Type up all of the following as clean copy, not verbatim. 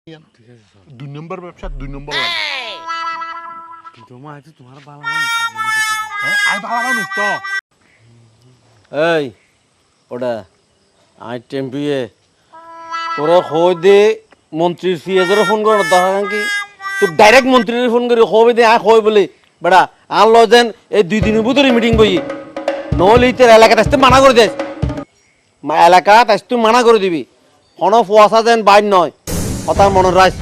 দুই নম্বর ব্যবসা, দুই নম্বর লাগে। তোমার বালা মানুষ আমি ভালো মানুষ তো। এই ওটা আই টেম্পিয়ে তোরা হই দে মন্ত্রীর সিএজরে ফোন করার দরকার কি? তুই ডাইরেক্ট মন্ত্রীর ফোন করি হই দে আয় হই বলে বেড়া আর লজেন এই 2 দিনের ভিতরে মিটিং বই নহলে তোর এলাকাতে আসতে মানা করে দেস। এলাকাত আসতে মানা করে দিবি, কোনো ফুয়াশা যেন বাইর নয়, কথা মনে রাখ।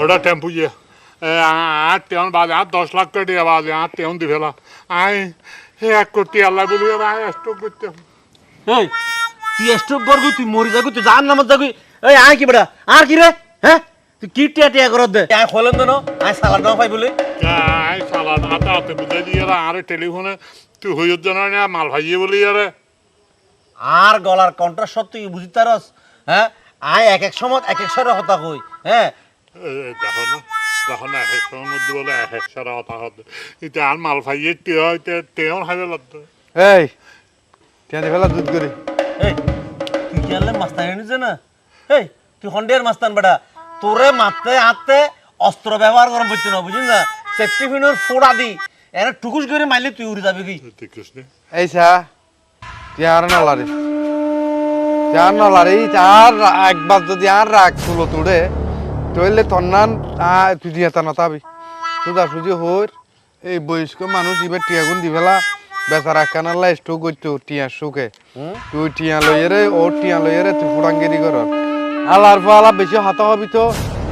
ওটা টেম্পু যে আর তেমন বাজে আর 10 লাখ টাকা বাজে আর তেমন দি ফেলা আই 1 কোটি আল্লাহ বলি স্টক করতে। এই তুই স্ট্রোক করবি, তুই মরি যাবি, তুই জান নামাজ যাবি। এই আয় কি বেটা আর কি রে? হ্যাঁ তুই কি টিয়া টিয়া করত দে আয় খোলেন দেন আয় সালাদ না পাই বলে আই সালাদ হাতে হাতে বুঝাই দিয়ে আর টেলিফোনে তুই হইত জানা না মাল ভাইয়ে বলি আরে আর গলার কণ্ঠস্বর তুই বুঝিতে পারস? হ্যাঁ আয় এক এক সময় এক এক সরে হতা কই। হ্যাঁ দেখো না এক এক সময়ের মধ্যে বলে এক এক সারা কথা হতে এটা আর মাল ভাইয়ে টিয়া তেমন হাইবে লাগতো। এই টিয়া দি ফেলা দুধ করে। এই তুই কি আনলে মাস্তান এনেছে না? এই তুই হন্ডের মাস্তান বেটা, তোরে মারতে হাতে অস্ত্র ব্যবহার করা বুঝতে না, বুঝিস না? সেফটি ফিনোর ফোড়া দি এর টুকুস করে মারলে তুই উড়ে যাবি কি? দেখিস না এই সা টিয়া আর নলারে চার নলারে চার একবার যদি আর রাগ তুলো তুড়ে তইলে তন্নান তুই টিয়া তা নতাবি সুজা সুজি হইর। এই বয়স্ক মানুষ এবার টিয়া গুণ দি ফেলা বেচারা কানাল্লা স্টোক করতো টিয়া সুখে তুই টিয়া লইয়ে রে ও টিয়া লইয়ে রে তুই ফুটাঙ্গিরি কর আলার ফালা বেশি হাত হবি তো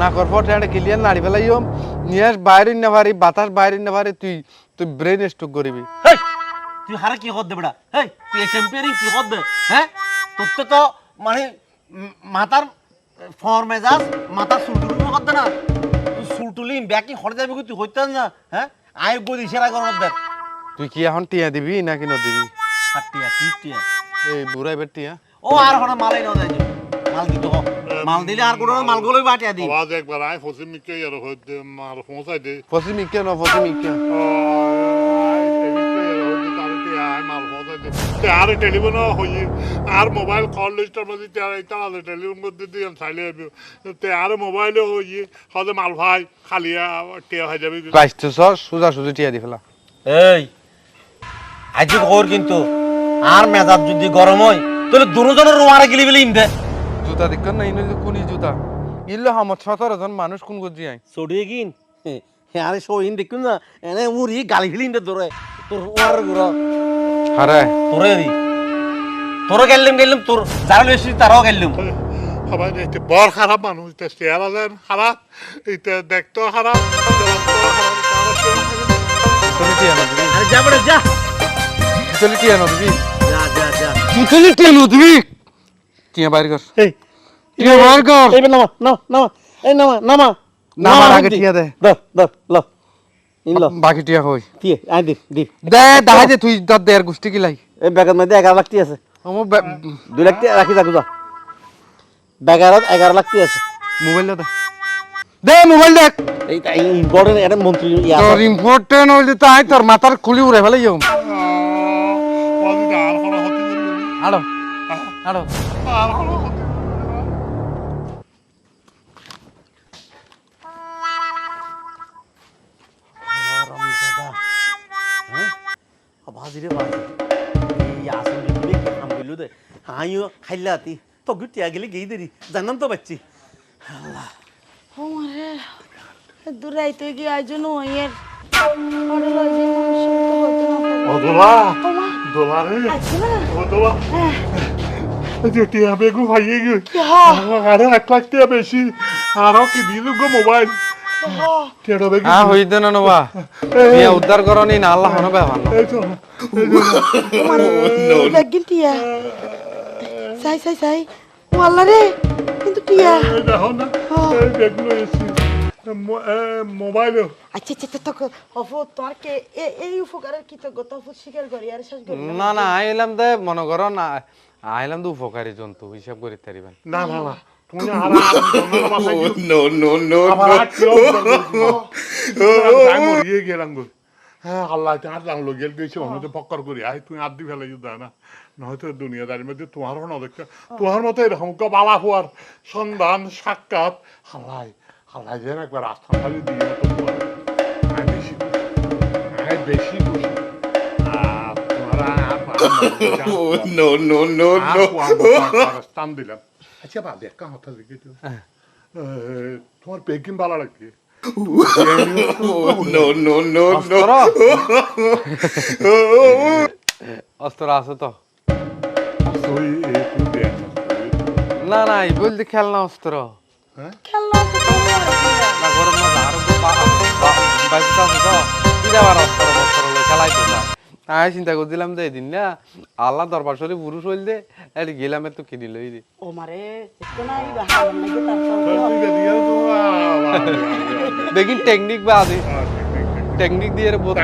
না করবো টিয়াটা ক্লিয়ার নাড়ি ফেলাই নিয়ে বাইরে না পারি বাতাস বাইরে না পারি তুই তুই ব্রেন স্টোক করবি। হেই তুই হারে কি কর দে বেটা? হেই তুই টেম্পারি কি কর দে? হ্যাঁ তোর তো মানে মাথার ফরমেজাজ মাথার সুলটুলি কর দে না, তুই সুলটুলি ব্যাকি হরে যাবি তুই হইতে না। হ্যাঁ আয় বলি সেরা কর দে। তুই কি এখন টিয়া দিবি নাকি ন দিবি? হাটিয়া কি টিয়া এই বুড়া এবার টিয়া ও আর হরে মালাই না দেয় মাল দিতে হোক, মাল দিলে আর কোনো মালগুলোই বাটিয়া দি আওয়াজ একবার আয় ফসি মিকে আর হইতে মাল পৌঁছাই দে ফসি মিকে ন ফসি মিকে আর টেলিফোন হই আর মোবাইল কল লিস্টার মধ্যে টেলিফোন মধ্যে দিয়ে চাইলে আর মোবাইলে হই হয়তো মাল ভাই খালিয়া টিয়া হয়ে যাবে। বাইশটো সর সোজা সুজি টিয়া দি ফেলা। এই আজি কর কিন্তু আর মেজাজ যদি গরম হয় তাহলে দুজনের রোয়ারে গিলি গিলি ইনদে জুতা দেখ না ইনলে কোনি জুতা ইল্লে হামত 17 জন মানুষ কোন গজি আই সড়িয়ে গিন আরে সইন দেখুন না এনে মুড়ি গালি গিলি ইনদে ধরে তোর ওয়ার গুড়া আরে তোরে দি তোরে গেললাম তোর যারা লইছি তারাও গেললাম। সবাই দেখতে বড় খারাপ মানুষ চেহারা যেন খারাপ এটা দেখতো খারাপ চলি টিয়া না দিবি আরে যা বড় যা চলি টিয়া না দিবি যা যা যা চলি টিয়া না দিবি টিয়া বাইর কর এই টিয়া বাইর কর এই নামা নামা এই নামা নামার আগে টিয়া দে দর ল ইন ল বাকি টিয়া কই দিয়ে আই দি দি দে দাহাই দে তুই দর দেয়ার গুষ্টি কি লাই এই ব্যাগের মধ্যে 11 লাখ টি আছে। আমার 2 লাখ টি রাখি যা যা ব্যাগের 11 লাখ টি আছে। মোবাইল দে দে মোবাইল দেখ এই ইম্পর্টেন্ট এটা মন্ত্রী ইয়া তোর ইম্পর্টেন্ট হইলে তো আই তোর মাথার খুলি উড়ে ফেলাই যাও আড়ো আড়ো বাজিরে বাজি এই আসন দিবে কি কাম কইলো দে আইও খাইলাতি তো গুটিয়া গেলে গেই দেরি জানাম তো বাচ্চি আল্লাহ ও মারে দূরাই তুই কি আইজনো এর আরে লই যে মানুষ তো হতো না। ও দোলা দোলা রে ও দোলা টিয়া বেগু ভাইয়ে গিয়ে আরে 1 লাখ টিয়া বেশি আর কি দিলু গো মোবাইল টিয়া বেগু হইতে না নবা টিয়া উদ্ধার করনি না আল্লাহ হনো বেহান এই তো মারে লাগিন টিয়া সাই ও আল্লাহ রে কিন্তু টিয়া দেখো না এই বেগুলো এসি মোবাইল আচ্ছা তো অফো তোমার কে এই উপকারের কৃতজ্ঞ তো স্বীকার করি আর শেষ করি না না আইলাম দে মনে করো না আইলাম তো উপকারী জন্তু হিসাব করে তারিবেন না তুমি আর No, no, no, আমার no. আর কি মরিয়ে গেলাম গো হ্যাঁ আল্লাহ তোমার জানলো গেল গেছে অন্যদের ফক্কর করি আই তুমি আর দি ফেলে যদি না নয়তো দুনিয়াদারির মধ্যে তোমারও না দেখতে তোমার মতো এরকম বালা হওয়ার সন্ধান সাক্ষাৎ হালাই হালাই যেন একবার আস্থান খালি দিয়ে মতো তোমার আমি বেশি আমি বেশি খুশি স্থান দিলাম আচ্ছা বাদে একটা কথা দেখি তোমার পেকিং ভালো লাগছে অস্ত্র আছে তো না না এই বলতে খেলনা অস্ত্র খেলনা তো তোমার না গরম না আর বাইকটা আছে তো কি আবার অস্ত্র অস্ত্র খেলাই তো না আমি চিন্তা করছিলাম যে এদিন না আল্লাহ দরবার শরীফ পুরুষ হইলে এটি গেলাম তো কিনি লই দি ও মারে একটু নাই ভালো লাগে তারপর দেখিন টেকনিক বা আছে টেকনিক দিয়ে বলতে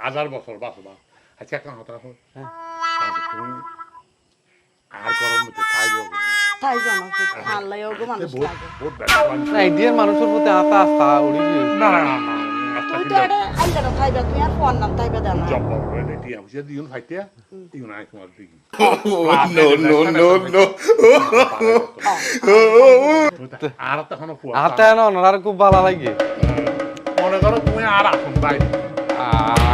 হাজার বছর বাঁচবা আচ্ছা একটা কথা তুমি আর গরম মধ্যে খাই যাবো তাই জানো আল্লাহ ওগো মানুষ লাগে না ইন্ডিয়ার মানুষের প্রতি আস্থা উড়ি না না না তুই তো এটা আইলাটা খাইবা তুমি আর ফোন নাম তাইবা দেনা জব করে নেটি আমি যদি ইউন ফাইতে ইউন আই তোমার দিকে নো আর তখন হাতে না ওনার খুব ভালো লাগে মনে করো তুমি আর আসুন বাইরে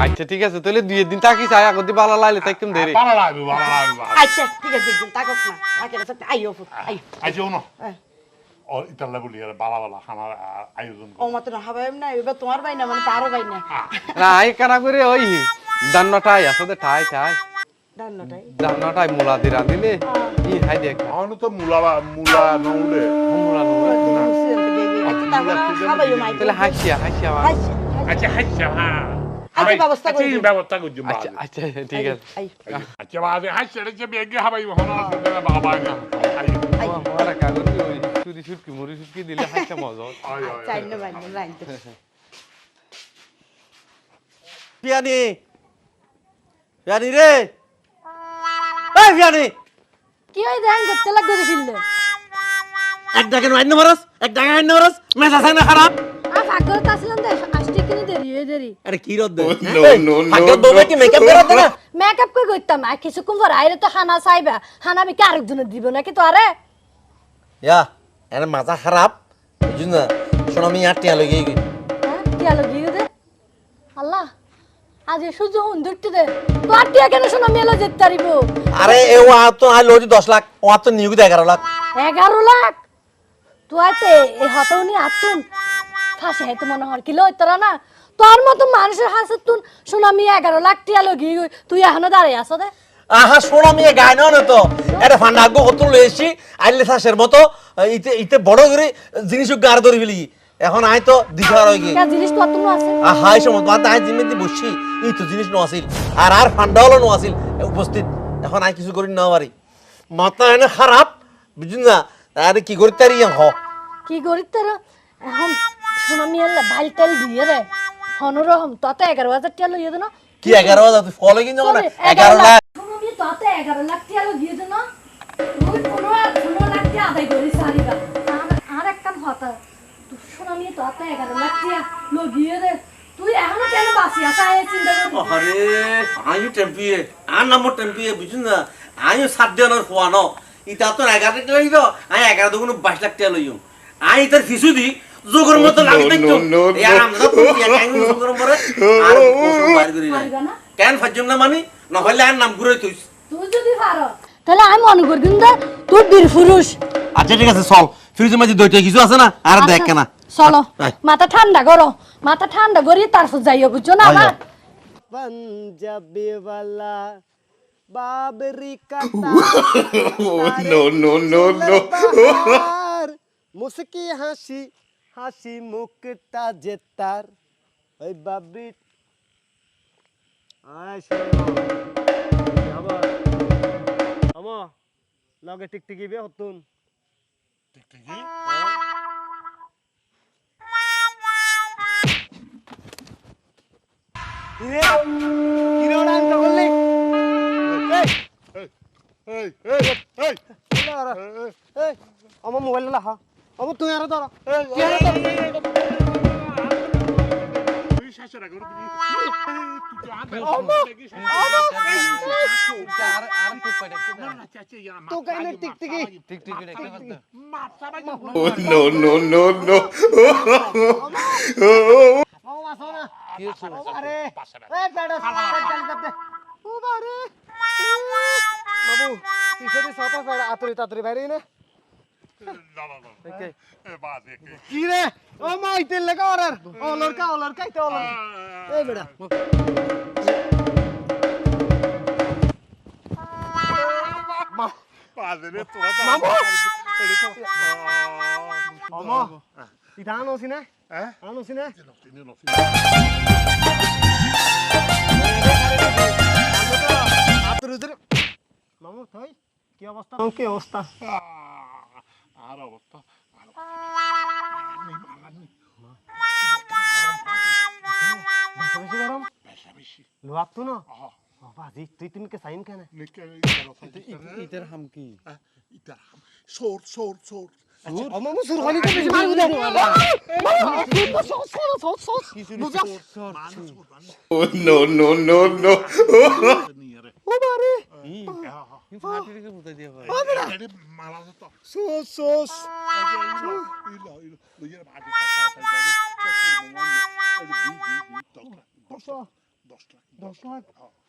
আচ্ছা ঠিক আছে তাহলে 2 দিন থাকি চাই আগতে ভালো লাগলে তাই কেমন দেরি ভালো লাগবে আচ্ছা ঠিক আছে একদিন তাকক না আগে না আইও আই আচ্ছা শোনো ও ইতাল্লা বলি আর বালা বালা খানার আয়োজন ও মত না হবে না এবার তোমার ভাই না মানে তারও ভাই না না আই কানা করে ওই দান্নটাই আসলে ঠাই ঠাই দান্নটাই দান্নটাই মুলা দিরা দিলে ই হাই দেখ এখন তো মুলা নউলে মুলা নউলে তাহলে হাসিয়া আচ্ছা হাসিয়া হ্যাঁ ব্যবস্থা করি ব্যবস্থা করছি আচ্ছা আচ্ছা ঠিক আছে আচ্ছা বাদে হাসিয়া যে বেগে হাবাই হনো না বাবা না আমার কাগজ ওই চুরি শুটকি মুড়ি শুটকি দিলে হাসিয়া মজা চাই না ভাই রাইতে পিয়ানি পিয়ানি রে এই পিয়ানি কি ওই ধ্যান করতে লাগবে দেখিলে এক ডাকে আইন মারাস এক ডাকে আইন মারাস মেজাজ আছে না খারাপ আর ফাগর তাছিলাম দে আসতে কিনে দেরি আরে কি রদ দে ফাগর বউকে কি মেকআপ করে দে না মেকআপ কই করতাম আর কিছুক্ষণ পর আইরে তো খানা চাইবা খানা আমি কি আরেকজনের দিব নাকি তো আরে ইয়া এর মাথা খারাপ বুঝুন না শোনো আমি আর টিয়া লগে গই কি আলো গিয়ে দে আল্লাহ আজ সূর্য হুন ধরতে দে তো আটিয়া কেন শোনা মেলো যেতে পারিব আরে এ ও তো আই লজি 10 লাখ ও তো নিউগ 11 লাখ 11 লাখ তুই আতে এই হতউনি আতুন ফাঁসে হেতে মনে হর কি লই তোরা না তোর মতো মানুষের হাসে তুন শোনা আমি 11 লাখ টিয়া লগি তুই এখনো দাঁড়িয়ে আছো দে আহা শোনো আমি গায় না তো এটা ফান্ডা আগো কত লইছি আইলে শাসের মতো ইতে বড় করে জিনিস গার ধরে ফেলি এখন আই তো দিশার হই গে কা জিনিস তো তুমি আছে আহা এই সময় তো আই জিমিতে বসছি এই তো জিনিস নো আছিল আর ফান্ডা হলো নো আছিল উপস্থিত এখন আই কিছু করি না পারি মাথা এনে খারাপ বুঝুন না আরে কি করতে পারি হ কি করি তোর এখন শোনা আমি এলা বাইল তেল দিয়ে রে হনরহম তত 11,000 টাকা লইয়ে দেন কি 11,000 তুই ফলো কিন না 11 লাখ শোনা আমি তত 11 লাখ টাকা লইয়ে দেন তুই 15 লাখ টাকা আদায় করি সারিবা আর একটা কথা তুই শোনা আমি তত 11 লাখ টাকা লইয়ে রে তুই এখনো কেন বাসি আসা এই চিন্তা কর আরে আইও টেম্পিয়ে আর নম্বর টেম্পিয়ে বুঝুন না আইও 7 দিনের খোয়ানো ইতা তো 11 টাকা লইলো আই 11 দুগুণ 22 লাখ টাকা লইও আই তার ফিসু দি যোগর মতো লাগি দেখতো ইয়ার আমরা তো ইয়া কাইন যোগর পরে আর কোন বাইর করি না কেন ফাজম না মানি না হইলে আর নাম ঘুরে তুই তুই যদি পারো তাহলে আমি মনে করি কিন্তু তুই বীর পুরুষ আচ্ছা ঠিক আছে চল ফ্রিজের মধ্যে দুইটা কিছু আছে না আর দেখ কেনা চলো মাথা ঠান্ডা করো মাথা ঠান্ডা করি তারপর যাইও বুঝছো না আমার पंजाबी वाला बाबरी का नो मुस्की हासी हासी मुक्ता जेतार ओई बाबरी आशो আবার আমা লগে টিকটিকি বে হতুন টিকটিকি কিরে কিরে ওরা আনতে বললি এই আমার মোবাইল লা হা আমার তুই আর ধর তুই তো কাইলে টিকটিকি Oh no no no no! মামু আসো না ও বারে এ বেড়া চাল করতে ও বারে বাবু কিসে সাতা ফেড়া আতরি তাতরি বাইরে না কি রে ও মা ইতে লাগা অর্ডার ও লড়কা ইতে অর্ডার এ বেড়া মামু ইটা আনোছি না আনোছি না মামু তুই কি অবস্থা কি অবস্থা আর অবস্থা বেশি গরম বেশি লোয়াক তো না বাজি তুই তুমি কে সাইন কেন ইটার হাম কি সোর মামু সুর হলি তো বেশি মারবো দে Oh no no no no! ও বারে ফাটিরে কে বুঝাই দিয়া ভাই সোস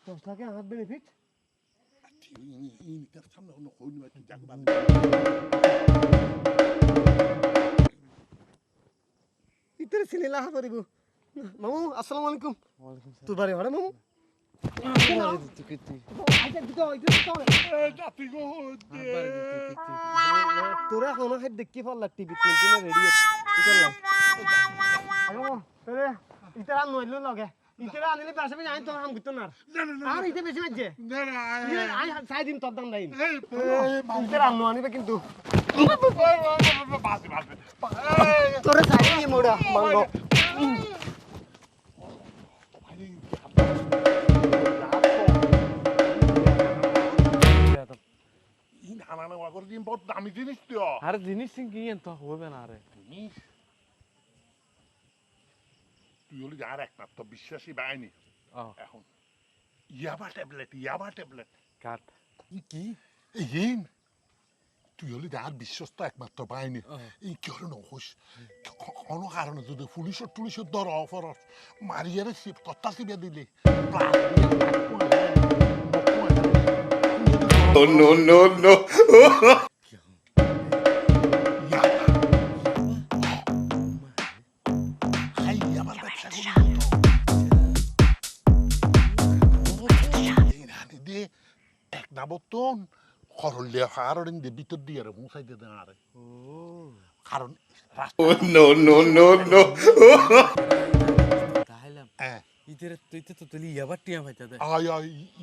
দশ লাখে হাত বেনিফিট ইতরে সিনেলা হা করিব মামু আসসালামু আলাইকুম তোর বাড়ি হরে মামু আইতে দিতো তোরা কোনো খাই দেখি ফল লাগতি বিতনে দিনে রেডি ইতর লাগ আলো তোরে ইতর আন নইলো লগে ইতর আনিলে পাশে আমি যাই তো হাম গিতো না আর ইতে বেশি মাঝে আই সাই দিন তোর দাম নাই ইতর আন আনিবে কিন্তু তোরে সাই দিয়ে মোড়া মাঙ্গো দামি জিনিস তো আরে জিনিস কি তো হবে না আরে তুই হলি যার একমাত্র বিশ্বাসী বাহিনী এখন ইয়াবা ট্যাবলেট কাট কি এই তুই হলি যার বিশ্বস্ত একমাত্র বাহিনী এই কি হলো নহস কোনো কারণে যদি পুলিশের দর অফরস মারিয়ারে তত্তা চিবে দিলে Oh no no no! নাবতন করলে কারণ ভিতর দিয়ে আর মুসাই দিয়ে দেন আরে কারণ Oh no no no no! তাইলাম ইতেরে তুই তো তুলি ইয়াবার টিয়া ভাইতা দে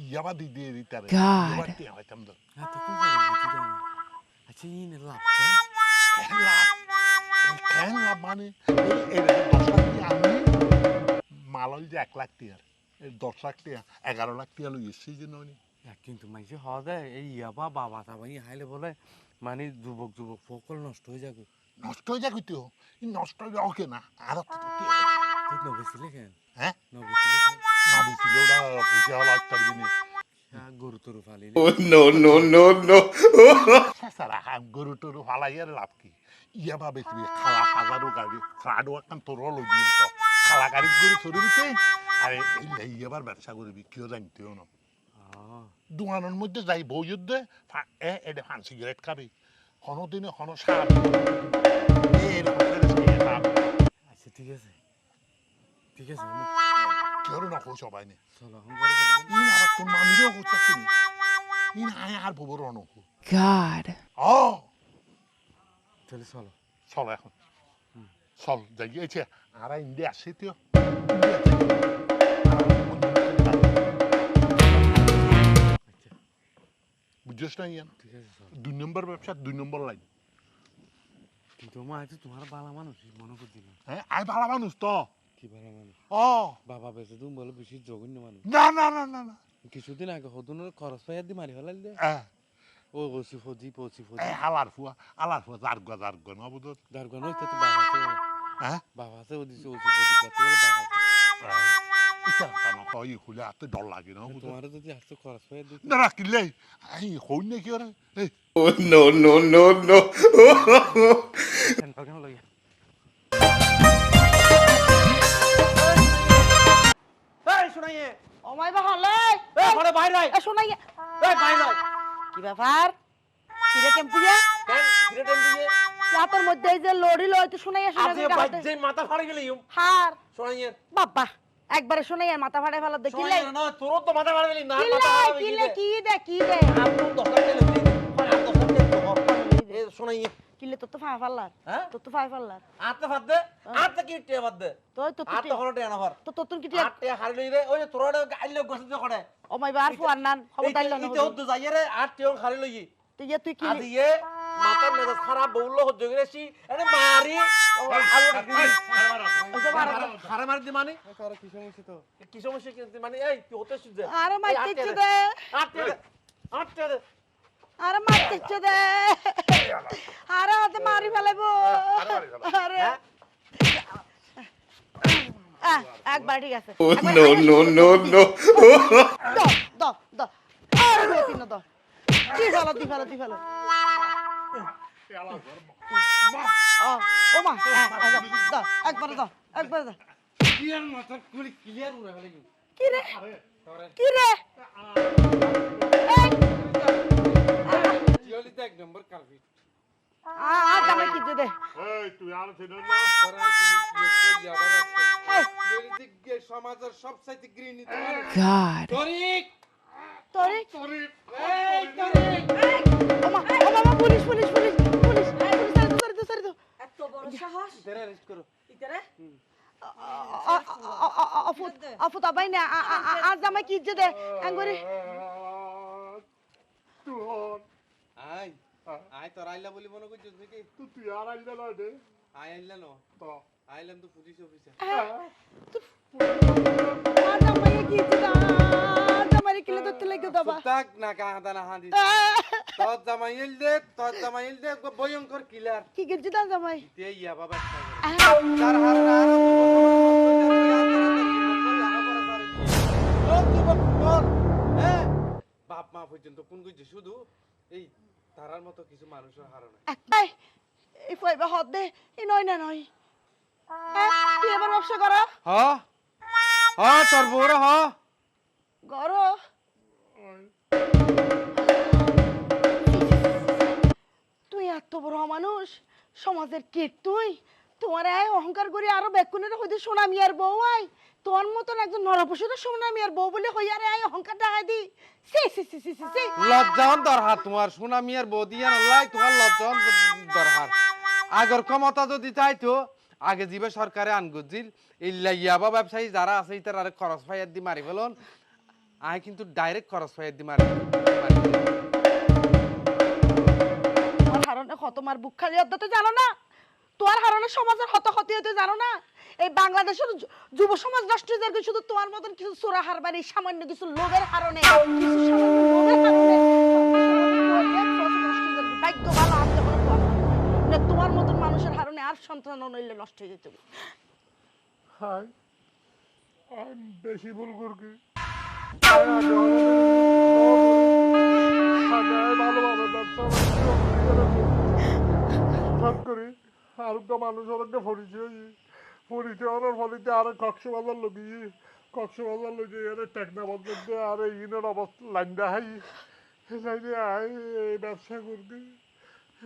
ইয়াবা দিয়ে দিতারে God. টিয়া হইতাম দর তো কোন করে বুঝি দাও আচ্ছা ইনে লাভ কেন লাভ মানে এই 10 লাখ টিয়া আমি মালল যে 1 লাখ টিয়ার 10 লাখ টিয়া 11 লাখ টিয়া লই এসেই যে ননি কিন্তু মাইসে হওয়া যায় এই ইয়াবা বাবা তাবাই হাইলে বলে মানে যুবক ফকল নষ্ট হয়ে যাবে নষ্ট হয়ে যাবে তো নষ্ট হয়ে যাও কেনা আর তুই নবেছিলে কেন হ্যাঁ নবেছিলে না দিছিল ওরা বুঝে হলো একটা দিনে গরু তরু ফালি Oh no no no no! সারা গরু টরু ফালাইয়ার লাভ কি ইয়া ভাবে তুমি খালা হাজারো গাড়ি ফ্রাডও একখান তোর লই দিন তো খালা গাড়ি গরু চড়ি দিতে আরে ইয়াবার ব্যবসা করবি কেউ জানতেও না দোকানের মধ্যে যাই বই যুদ্ধে এটা ফান সিগারেট খাবি কোনোদিনে কোনো সাপ আচ্ছা ঠিক আছে কেউ না কই সবাই নে চলো এখন করে ইন আবার তোর মামিরও করতে তুমি ইন আয় আর ববর অনকু God. চলে চলো চল এখন চল যাইয়েছে আর ইন্ডিয়া আসে তো বুঝছিস না ইয়ান ঠিক আছে চলো 2 নম্বর ব্যবসা 2 নম্বর লাইন কিন্তু মা আজ তোমার বালা মানুষ মনে করে দিলাম হ্যাঁ আয় ভালো মানুষ তো কি বালা মানুষ ও বাবা বেঁচে তুমি বলে বেশি জঘন্য মানুষ না না না না না কিছুদিন আগে হদুনের খরচ পাইয়া দি মারি ফেলাল দে ও ওসি ফজি আলার ফুয়া জারগা না বুঝো দারগন হইতে তো বাবা আছে হ্যাঁ বাবা আছে ওদিছে ওসি ফজি কত বলে বাবা আছে এটা তই খুলে এত ডর লাগে না তোমার যদি আসতো খরচ হয়ে দিত না না কিনলে এই হই না কি ওরা এই কেন লইয়া এই শোনাইয়ে ওমাই বা হলে এই ঘরে বাইরে আয় এ শোনাই এই বাইরে আয় কি ব্যাপার কিরে টেম্পুয়া কেন কিরে দিয়ে রাতের মধ্যে এই যে লড়ি লয় তো শোনাই আজকে বাজে মাথা ফাড়ে গেলি হার শোনাইয়ে বাবা একবারে শোনাই আর মাথা ফাড়ে ফেলা দেখিলে শোনাইয়ে না তোর তো মাথা ফাড়ে গেলি না কিলে মাথা ফাড়ে কিলে কি দে আপন দোকান গেলে আপন দোকান গেলে এই শোনাইয়ে কিলে তো ফায়া ফাল্লার হ্যাঁ তো ফায়া ফাল্লার আতে ফাদ দে আতে কি টিয়া বাদ দে তো আতে হলো টিয়া না হর তো তোর কি আতে হারি লই রে ওই যে তোর গাইলে গসতে করে ওমাই বার ফুয়ার নান খবর দাইল না ইতে হদ্দু যাইয়ে রে আতে হারি লই তুই তুই কি আদিয়ে মাথা মেজাজ খারাপ বউলো হজ্জ গেছি আরে মারি আলু খারে মারি দি মানে কারো কি সমস্যা তো কি সমস্যা কি মানে এই তুই হতে সুজে আরে মারতেছ দে আটে দে আরে মারতেছ দে আরে হাতে মারি ফেলাইবো আরে একবার ঠিক আছে নো দ দ আরে দে তিন দ দি ফেলো ও মা একবার দ ক্লিয়ার মাথা কুলি ক্লিয়ার উড়ে গেল কি রে জিওলিতে এক নম্বর কারফি জামাই কি দে এই তুই আর ছিল না করা কি বাবা জিওলিতে গে সমাজের সবচাইতে গ্রিনি তোমার গড তরিক তোরে এই তরিক ওমা পুলিশ সারি এত বড় সাহস তেরে রেস্ট করো ইতারে অফু তবাই না আজ জামাই কি দে আঙ্গুরি তুই আই আই তো রাইলা বলি মনে করছিস নাকি তুই আর আইলে না রে আই আইলা নো তো আইলাম তো পুলিশ অফিসে জামাই কি জামাই কিলে ধরতে লাগে দাবা তাক না কাহাদা না হাঁদি তোর জামাইল দে ভয়ঙ্কর কিলার কি গিরজি দান জামাই তে ইয়া বাবা তার হার না বাপ মা পর্যন্ত কোন গুজি শুধু এই তারার মতো কিছু মানুষের হারানো এই এই ফাইবা হদ দে এই নয় তুই এবার ব্যবসা কর তোর বউরা গর তুই এত বড় মানুষ সমাজের কীট তুই তোমার এই অহংকার করে আরো বেকুনের হইতে সোনা মিয়ার বউ আই তোর মতন একজন নরপশুদের সোনা মিয়ার বউ বলে হইয়ারে আই অহংকার দেখাই দি সি লজ্জান দরহার তোমার সোনা মিয়ার বউ দিয়া নলাই তোমার লজ্জান দরহার আগর ক্ষমতা যদি চাইতো আগে জিবে সরকারে আনগুজিল ইল্লা ইয়াবা ব্যবসায়ী যারা আছে ইতার আরে খরচ ফাইয়ার দি মারি ফেলন আই কিন্তু ডাইরেক্ট খরচ ফাইয়ার দি মারি তোর হারনে কত মার বুক খালি অদ্দতে জানো না তোর হারনে সমাজের হত ক্ষতি হতে জানো না এই বাংলাদেশের যুব সমাজ নষ্ট হয়ে যাবে শুধু তোমার মতন কিছু চোরা হারবারি সামান্য কিছু লোভের হারনে কিছু সামান্য লোভের হারনে ভাগ্য ভালো আছে না তোমার মতন মানুষের হারনে আর সন্তান নইলে নষ্ট হয়ে যেতে হাই আমি বেশি ভুল করছি ভালোভাবে ব্যবসা করি আরোগ্য মানুষ অরোগ্য পরিচয়ের ফলিতে আরো কক্সবাজার কক্সবাজার লগে এর টেকনা বদলতে আর ইনের অবস্থা লাইন দেখাই লাইনে আই এই ব্যবসা করবি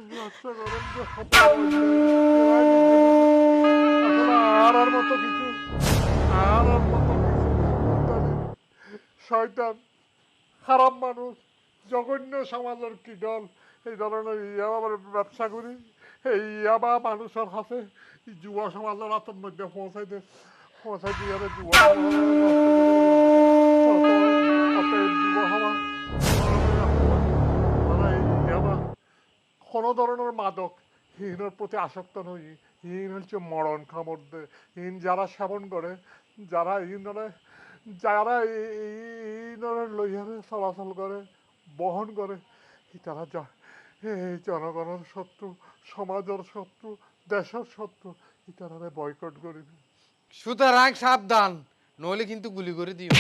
ব্যবসা করেন আর মতো কিছু শয়তান খারাপ মানুষ জঘন্য সমাজের কি দল এই ধরনের ইয়াবার ব্যবসা করি এই ইয়াবা মানুষের হাতে যুব সমাজের হাতের মধ্যে পৌঁছাই দিয়ে যুব কোনো ধরনের মাদক হিনের প্রতি আসক্ত নই হিন হচ্ছে মরণ খামড় দেয় হিন যারা সেবন করে যারা লইয়ারে চলাচল করে বহন করে তারা এই জনগণের শত্রু সমাজের শত্রু দেশের শত্রু তারা বয়কট করিবে সুতরাং সাবধান নইলে কিন্তু গুলি করে দিও